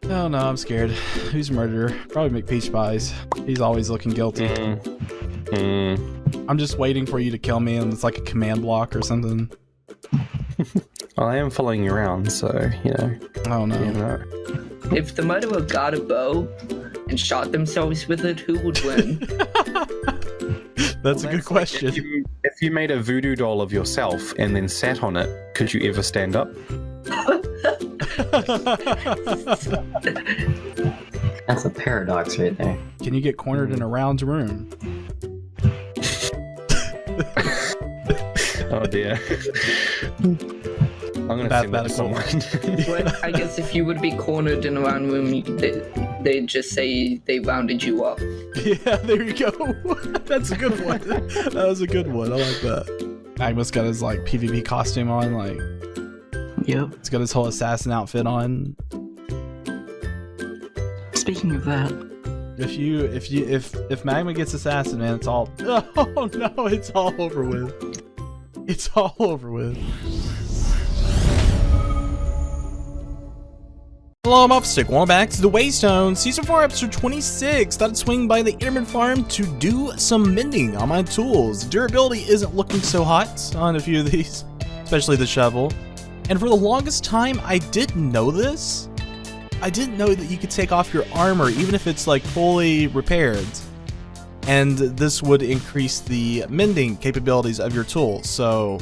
Oh no, I'm scared. Who's a murderer? Probably make peach pies. He's always looking guilty. I'm just waiting for you to kill me and it's like a command block or something. Well, I am following you around, so, you know. Oh no. You know. If the murderer got a bow and shot themselves with it, who would win? That's a good question. If you made a voodoo doll of yourself and then sat on it, could you ever stand up? That's a paradox right there. Can you get cornered in a round room? Oh dear. I'm gonna send that to someone. But I guess if you would be cornered in a round room, they'd just say they rounded you up. Yeah, there you go. That's a good one. That was a good one. I like that. Magma's got his like PvP costume on, like. Yep. He's got his whole assassin outfit on. Speaking of that, if Magma gets assassin, man, it's all. Oh no, it's all over with. It's all over with. Hello, I'm WaffleStick. Welcome back to the WayStone Season 4, Episode 26. Thought I'd swing by the Intermittent Farm to do some mending on my tools. Durability isn't looking so hot on a few of these, especially the shovel. And for the longest time, I didn't know this. I didn't know that you could take off your armor, even if it's like fully repaired. And this would increase the mending capabilities of your tools. So,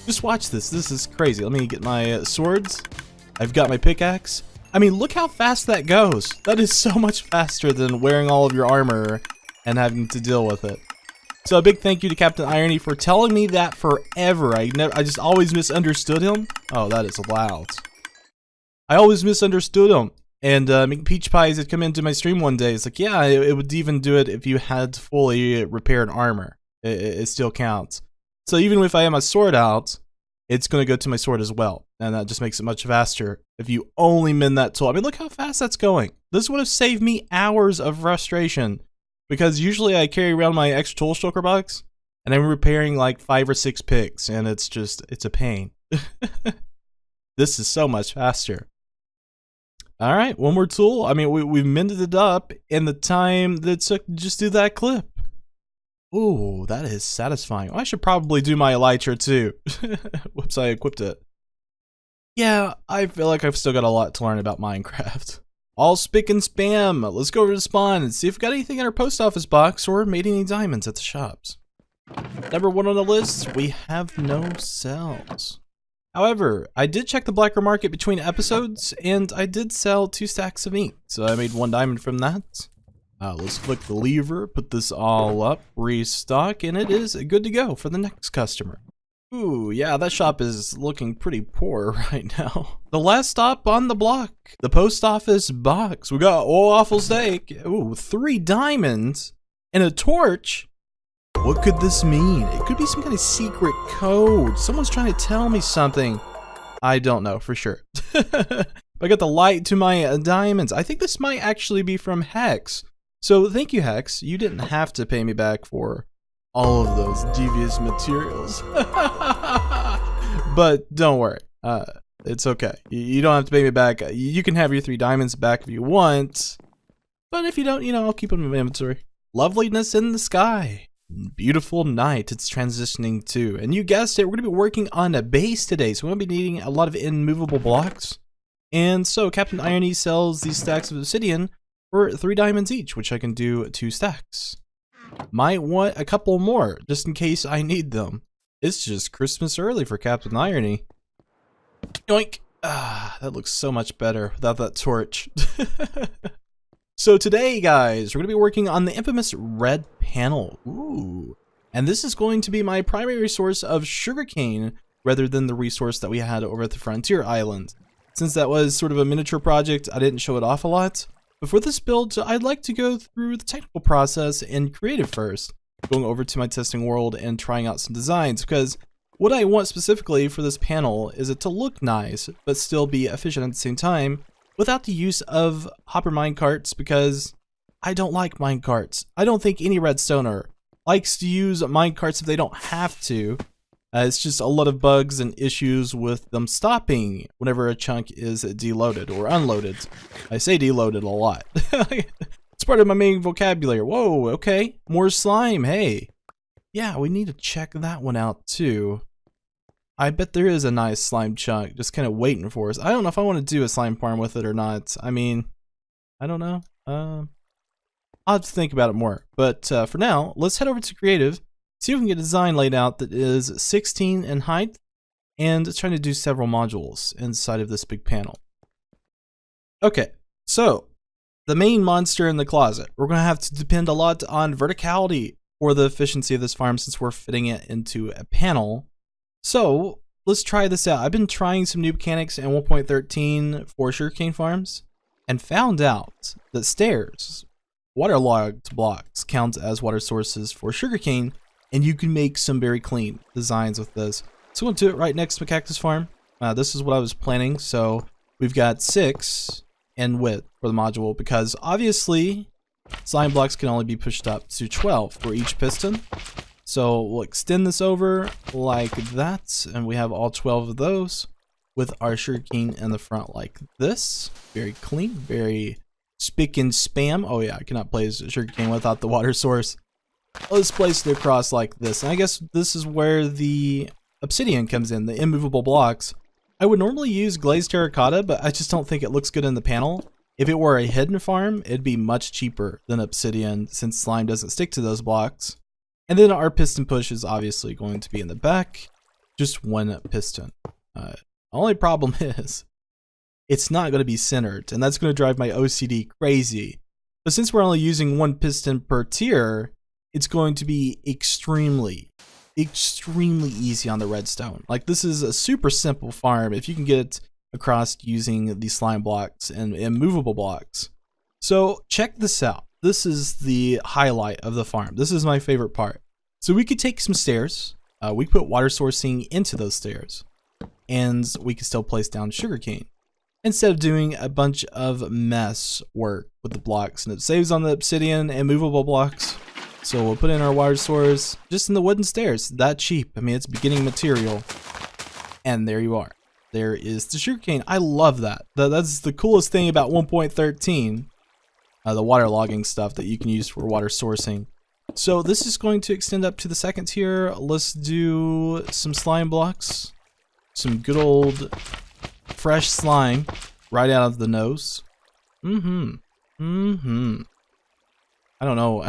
just watch this. This is crazy. Let me get my swords. I've got my pickaxe. I mean, look how fast that goes. That is so much faster than wearing all of your armor and having to deal with it. So a big thank you to Captain Irony for telling me that forever. I just always misunderstood him. Oh, that is loud. I always misunderstood him. And making peach pies had come into my stream one day. It's like, yeah, it would even do it if you had fully repaired armor. It still counts. So even if I have my sword out, it's going to go to my sword as well. And that just makes it much faster if you only mend that tool. I mean, look how fast that's going. This would have saved me hours of frustration. Because usually I carry around my extra tool shulker box, and I'm repairing like 5 or 6 picks, and it's a pain. This is so much faster. All right, one more tool. I mean, we've mended it up in the time that it took to just do that clip. Ooh, that is satisfying. I should probably do my elytra too. Whoops, I equipped it. Yeah, I feel like I've still got a lot to learn about Minecraft. All spick and spam. Let's go over to spawn and see if we got anything in our post office box or made any diamonds at the shops. Number 1 on the list, we have no cells. However, I did check the blacker market between episodes and I did sell 2 stacks of ink. So I made 1 diamond from that. Let's click the lever, put this all up, restock, and it is good to go for the next customer. Ooh, yeah, that shop is looking pretty poor right now. The last stop on the block, the post office box. We got WaffleStick. Ooh, 3 diamonds and a torch. What could this mean? It could be some kind of secret code. Someone's trying to tell me something. I don't know for sure. I got the light to my diamonds. I think this might actually be from Hex. So thank you, Hex. You didn't have to pay me back for all of those devious materials. But don't worry, it's okay. You don't have to pay me back. You can have your 3 diamonds back if you want, but if you don't, you know, I'll keep them in my inventory. Loveliness in the sky. Beautiful night it's transitioning to, and you guessed it, we're gonna be working on a base today, so we're gonna be needing a lot of immovable blocks. And so Captain Irony sells these stacks of obsidian for 3 diamonds each, which I can do 2 stacks. Might want a couple more, just in case I need them. It's just Christmas early for Captain Irony. Yoink! Ah, that looks so much better without that torch. So today, guys, we're going to be working on the infamous red panel. Ooh. And this is going to be my primary source of sugarcane, rather than the resource that we had over at the Frontier Island. Since that was sort of a miniature project, I didn't show it off a lot. But for this build, I'd like to go through the technical process and creative first, going over to my testing world and trying out some designs, because what I want specifically for this panel is it to look nice, but still be efficient at the same time, without the use of hopper minecarts, because I don't like minecarts. I don't think any redstoner likes to use minecarts if they don't have to, It's just a lot of bugs and issues with them stopping whenever a chunk is deloaded or unloaded. I say deloaded a lot. It's part of my main vocabulary. Whoa, okay. More slime, hey. Yeah, we need to check that one out too. I bet there is a nice slime chunk just kind of waiting for us. I don't know if I want to do a slime farm with it or not. I mean, I don't know. I'll have to think about it more. But for now, let's head over to Creative, see if we can get a design laid out that is 16 in height, and trying to do several modules inside of this big panel. Okay, so the main monster in the closet. We're going to have to depend a lot on verticality for the efficiency of this farm since we're fitting it into a panel. So let's try this out. I've been trying some new mechanics in 1.13 for sugarcane farms and found out that stairs, waterlogged blocks, count as water sources for sugarcane, and you can make some very clean designs with this. So we'll do it right next to my cactus farm. This is what I was planning. So we've got 6 in width for the module because obviously slime blocks can only be pushed up to 12 for each piston. So we'll extend this over like that, and we have all 12 of those with our sugarcane in the front like this. Very clean, very spick and spam. Oh yeah, I cannot place sugarcane without the water source. Let's place it across like this. And I guess this is where the obsidian comes in, the immovable blocks. I would normally use glazed terracotta, but I just don't think it looks good in the panel. If it were a hidden farm, it'd be much cheaper than obsidian since slime doesn't stick to those blocks. And then our piston push is obviously going to be in the back, just one piston. Only problem is, it's not going to be centered, and that's going to drive my OCD crazy. But since we're only using one piston per tier, it's going to be extremely easy on the redstone. Like, this is a super simple farm if you can get it across using the slime blocks and immovable blocks. So check this out. This is the highlight of the farm. This is my favorite part. So we could take some stairs, we could put water sourcing into those stairs, and we could still place down sugarcane instead of doing a bunch of mess work with the blocks. And it saves on the obsidian and movable blocks. So we'll put in our water source just in the wooden stairs. That cheap. I mean, it's beginning material. And there you are. There is the sugarcane. I love that. That's the coolest thing about 1.13. The water logging stuff that you can use for water sourcing. So this is going to extend up to the second tier. Let's do some slime blocks. Some good old fresh slime right out of the nose. I don't know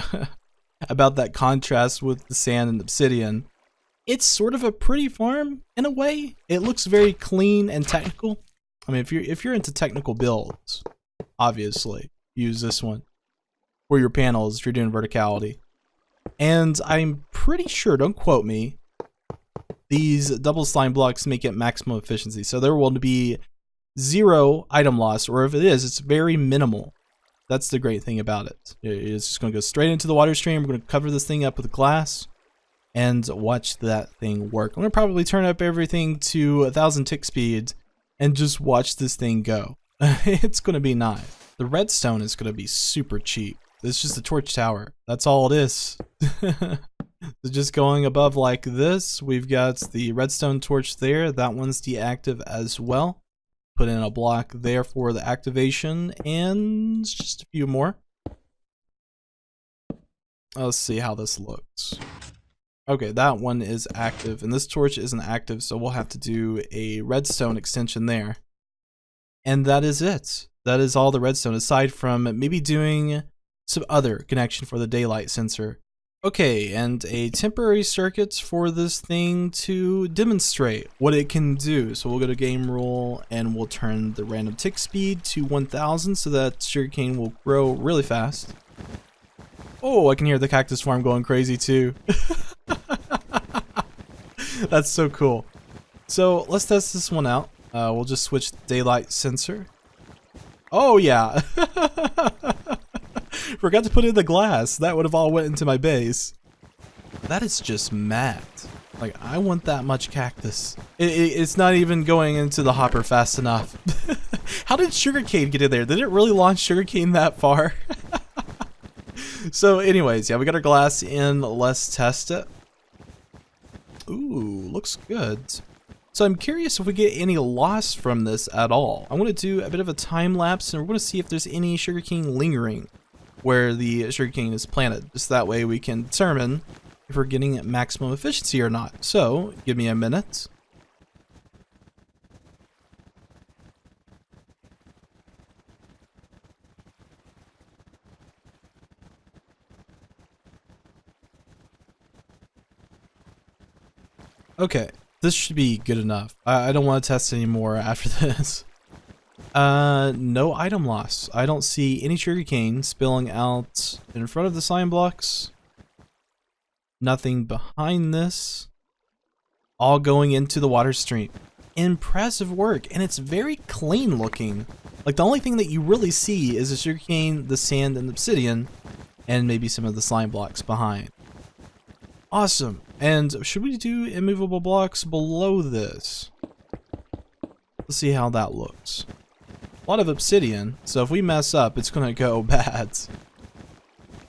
about that contrast with the sand and obsidian. It's sort of a pretty farm in a way. It looks very clean and technical. I mean, if you're into technical builds, obviously use this one for your panels if you're doing verticality. And I'm pretty sure, don't quote me, these double slime blocks make it maximum efficiency. So there will be 0 item loss, or if it is, it's very minimal. That's the great thing about it. It's just going to go straight into the water stream. We're going to cover this thing up with glass and watch that thing work. I'm going to probably turn up everything to 1000 tick speed and just watch this thing go. It's going to be nice. The redstone is going to be super cheap. It's just a torch tower. That's all it is. So just going above like this, we've got the redstone torch there. That one's deactive as well. Put in a block there for the activation, and just a few more. Let's see how this looks. Okay, that one is active, and this torch isn't active, so we'll have to do a redstone extension there. And that is it. That is all the redstone, aside from maybe doing some other connection for the daylight sensor. Okay, and a temporary circuit for this thing to demonstrate what it can do. So we'll go to game rule and we'll turn the random tick speed to 1000 so that sugarcane will grow really fast. Oh, I can hear the cactus farm going crazy too. That's so cool. So let's test this one out. We'll just switch the daylight sensor. Oh yeah. Forgot to put in the glass. That would have all went into my base. That is just mad. Like, I want that much cactus. It's not even going into the hopper fast enough. How did sugarcane get in there? Did it really launch sugarcane that far? So anyways, yeah, we got our glass in. Let's test it. Ooh, looks good. So I'm curious if we get any loss from this at all. I want to do a bit of a time lapse, and we're going to see if there's any sugarcane lingering where the sugarcane is planted. Just that way we can determine if we're getting maximum efficiency or not. So give me a minute. Okay, this should be good enough. I don't want to test anymore after this. No item loss. I don't see any sugarcane spilling out in front of the slime blocks. Nothing behind this. All going into the water stream. Impressive work, and it's very clean looking. Like, the only thing that you really see is the sugarcane, the sand, and the obsidian, and maybe some of the slime blocks behind. Awesome. And should we do immovable blocks below this? Let's see how that looks. A lot of obsidian, so if we mess up, it's gonna go bad.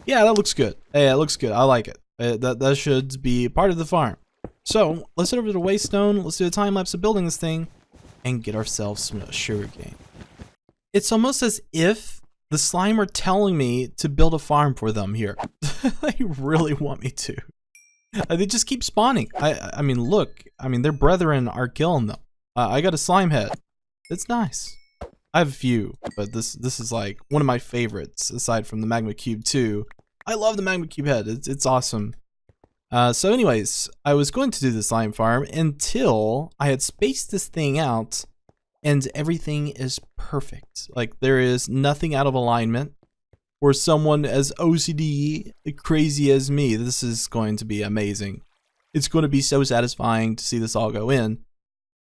Yeah, that looks good. Hey, it looks good. I like it. That should be part of the farm. So let's head over to WayStone. Let's do a time lapse of building this thing and get ourselves some sugarcane. It's almost as if the slime are telling me to build a farm for them here. They really want me to. They just keep spawning. I mean, look. I mean, their brethren are killing them. I got a slime head. It's nice. I have a few, but this is like one of my favorites aside from the magma cube 2. I love the magma cube head. It's awesome. So anyways, I was going to do the slime farm until I had spaced this thing out and everything is perfect. Like, there is nothing out of alignment. For someone as OCD crazy as me, this is going to be amazing. It's going to be so satisfying to see this all go in.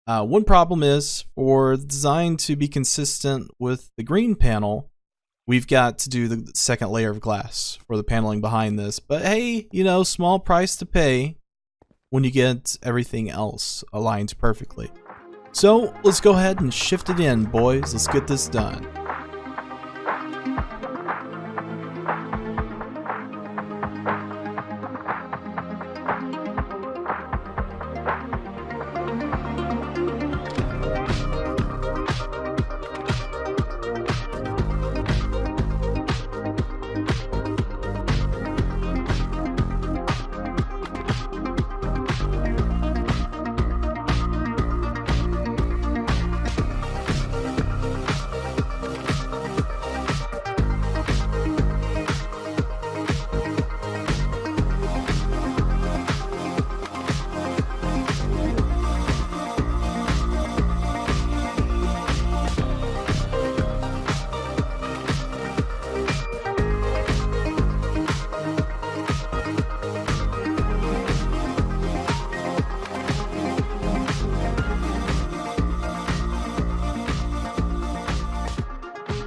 One problem is, for the design to be consistent with the green panel, we've got to do the second layer of glass for the paneling behind this. But hey, you know, small price to pay when you get everything else aligned perfectly. So let's go ahead and shift it in, boys. Let's get this done.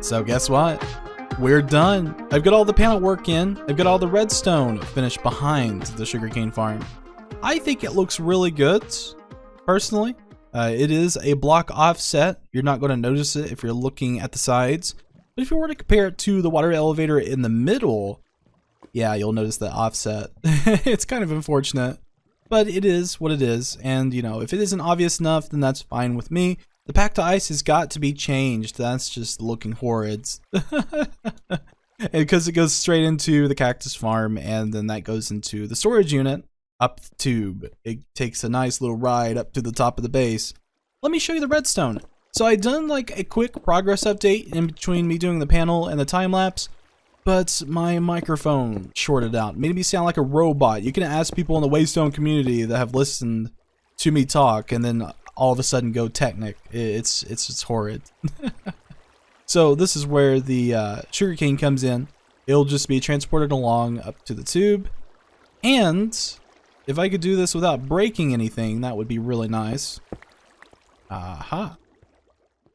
So guess what? We're done. I've got all the panel work in. I've got all the redstone finished behind the sugarcane farm. I think it looks really good, personally. It is a block offset. You're not going to notice it if you're looking at the sides. But if you were to compare it to the water elevator in the middle, yeah, you'll notice the offset. It's kind of unfortunate, but it is what it is. And, you know, if it isn't obvious enough, then that's fine with me. The pack to ice has got to be changed. That's just looking horrid. Because it goes straight into the cactus farm, and then that goes into the storage unit up the tube. It takes a nice little ride up to the top of the base. Let me show you the redstone. So I done like a quick progress update in between me doing the panel and the time lapse, but my microphone shorted out, made me sound like a robot. You can ask people in the WayStone community that have listened to me talk, and then all of a sudden go technic. It's horrid. So this is where the sugarcane comes in. It'll just be transported along up to the tube. And if I could do this without breaking anything, that would be really nice. Aha.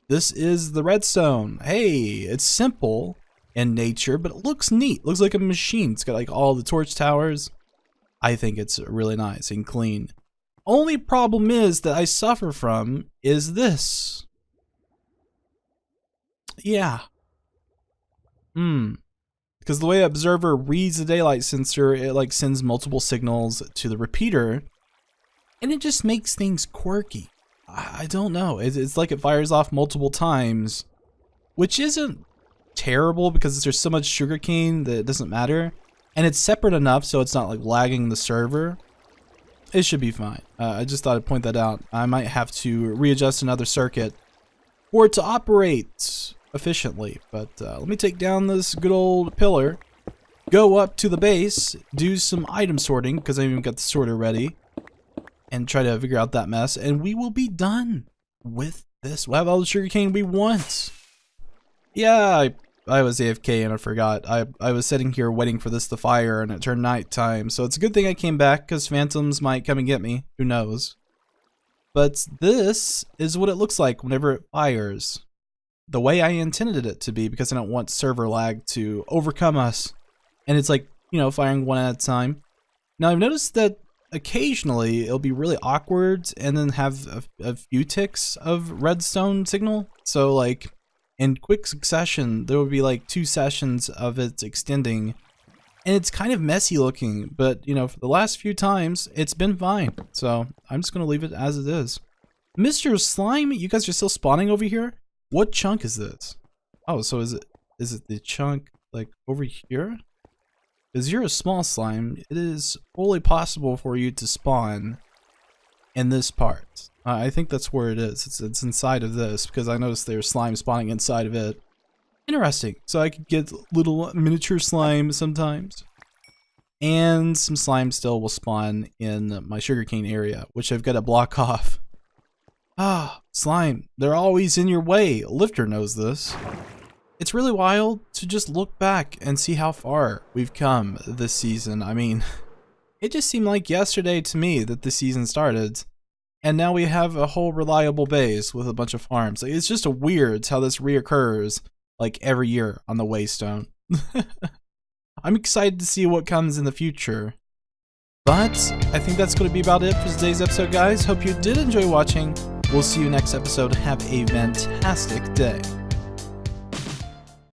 This is the redstone. Hey, it's simple in nature, but it looks neat. Looks like a machine. It's got like all the torch towers. I think it's really nice and clean. Only problem is that I suffer from is this. Yeah. Because the way Observer reads the daylight sensor, it like sends multiple signals to the repeater. And it just makes things quirky. I don't know. It's like it fires off multiple times, which isn't terrible because there's so much sugarcane that it doesn't matter. And it's separate enough so it's not like lagging the server. It should be fine. I just thought I'd point that out. I might have to readjust another circuit for it to operate efficiently. But let me take down this good old pillar, go up to the base, do some item sorting because I even got the sorter ready, and try to figure out that mess, and we will be done with this. We'll have all the sugarcane we want. Yeah, I was AFK and I forgot. I was sitting here waiting for this to fire and it turned nighttime, so it's a good thing I came back because phantoms might come and get me. Who knows? But this is what it looks like whenever it fires. The way I intended it to be because I don't want server lag to overcome us. And it's like, you know, firing one at a time. Now I've noticed that occasionally it'll be really awkward and then have a few ticks of redstone signal. So like in quick succession, there will be like 2 sessions of it extending. And it's kind of messy looking, but you know, for the last few times, it's been fine. So I'm just gonna leave it as it is. Mr. Slime, you guys are still spawning over here? What chunk is this? Oh, so is it the chunk like over here? Because you're a small slime, it is fully possible for you to spawn in this part. I think that's where it is. It's inside of this because I noticed there's slime spawning inside of it. Interesting. So I could get little miniature slime sometimes. And some slime still will spawn in my sugarcane area, which I've got to block off. Ah, slime. They're always in your way. Lifter knows this. It's really wild to just look back and see how far we've come this season. I mean, it just seemed like yesterday to me that the season started. And now we have a whole reliable base with a bunch of farms. It's just a weird how this reoccurs like every year on the WayStone. I'm excited to see what comes in the future. But I think that's going to be about it for today's episode, guys. Hope you did enjoy watching. We'll see you next episode. Have a fantastic day.